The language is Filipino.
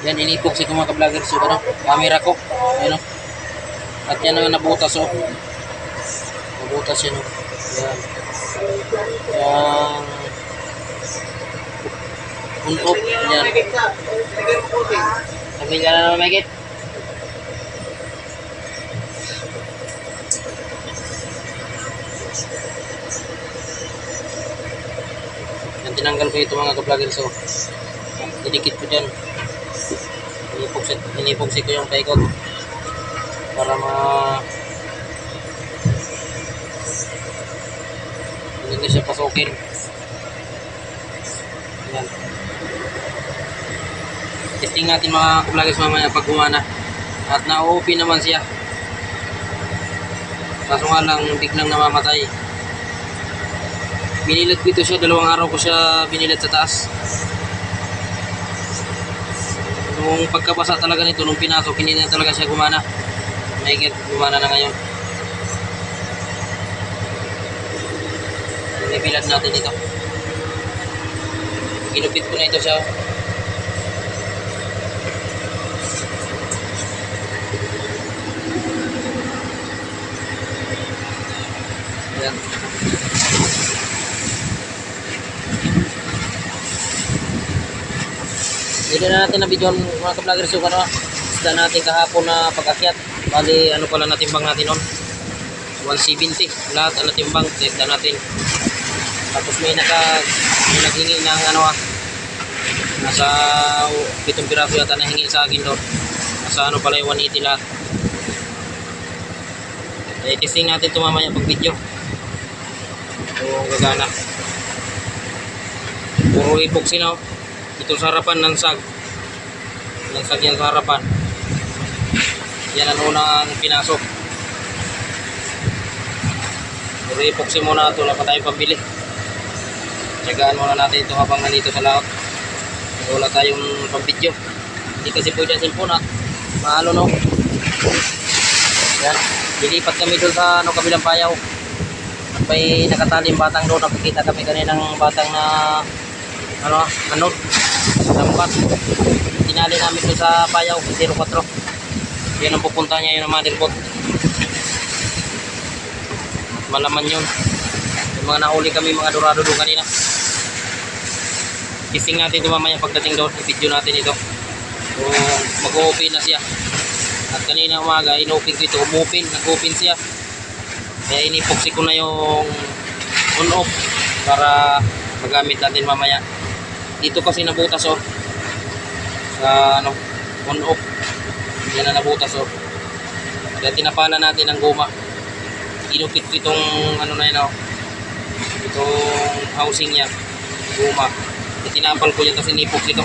Yan, inipoxy ko mga ka-vloggers yung ano, camera ko. Ayan o. At yan ang nabutas o. Nabutas yan o. Yan. Yan. On-off. Yan. Pamilya na naman, Megit. Yan, tinanggal ko ito mga ka-vloggers o. Didikit ko dyan. Inipoxy ko yung paikot para hindi siya pasukin. Yan. Testing natin mga ka-vloggers mamaya pag gumana. At na-OP naman siya. Kaso nga lang biglang namamatay. Binilat ko ito siya, 2 araw ko siya binilat sa taas. Nung pagkabasa talaga nito, nung pinasok, hindi na talaga siya gumana. May gumana na ngayon. Ibilan natin ito. Ginupit ko na ito siya. Ayan. Hindi na natin na video mga ka-vloggers yung ano, isda natin kahapon na pag-akyat. Bali, ano pala natimbang natin nun? 170. Lahat ang natimbang, isda natin. Tapos may naghingi ng ano nasa 7 piraso yata na hingi sa akin doon. Nasa ano pala yung 180 lahat. Testing natin ito mamaya pag video. Kung gagana. Puro epoxy na. Ito sa harapan ng sag. Ng sag yan sa harapan. Yan ang unang pinasok. Puro epoxy muna ito. Wala pa tayong pambili. Tsagaan muna natin ito habang nandito sa laot. Wala tayong pambidyo. Hindi kasi pwede ang cellphone at mahalo no. Yan. Lilipat kami doon sa kabilang payaw. At may nakataling batang doon. Nakikita kami kaninang batang na anod. Lambat. Tinali namin doon sa payaw 04. Yan ang pupunta niya yung motherboard. Malaman yun. Yung mga nahuli kami mga dorado doon kanina. Testing natin ito mamaya pagdating doon. I-video natin ito. So mag-open na siya. At kanina umaga in-open ko ito. Nag-open siya. Kaya inipoxy ko na yung on-off para magamit natin mamaya. Dito kasi nabutas oh. Sa ano, on-off. Yan na nabutas oh. Kaya tinapala natin ang guma. Inupit ko itong ano na yun oh. Itong housing niya. Guma. Tinapal ko yan kasi nipoxy ito.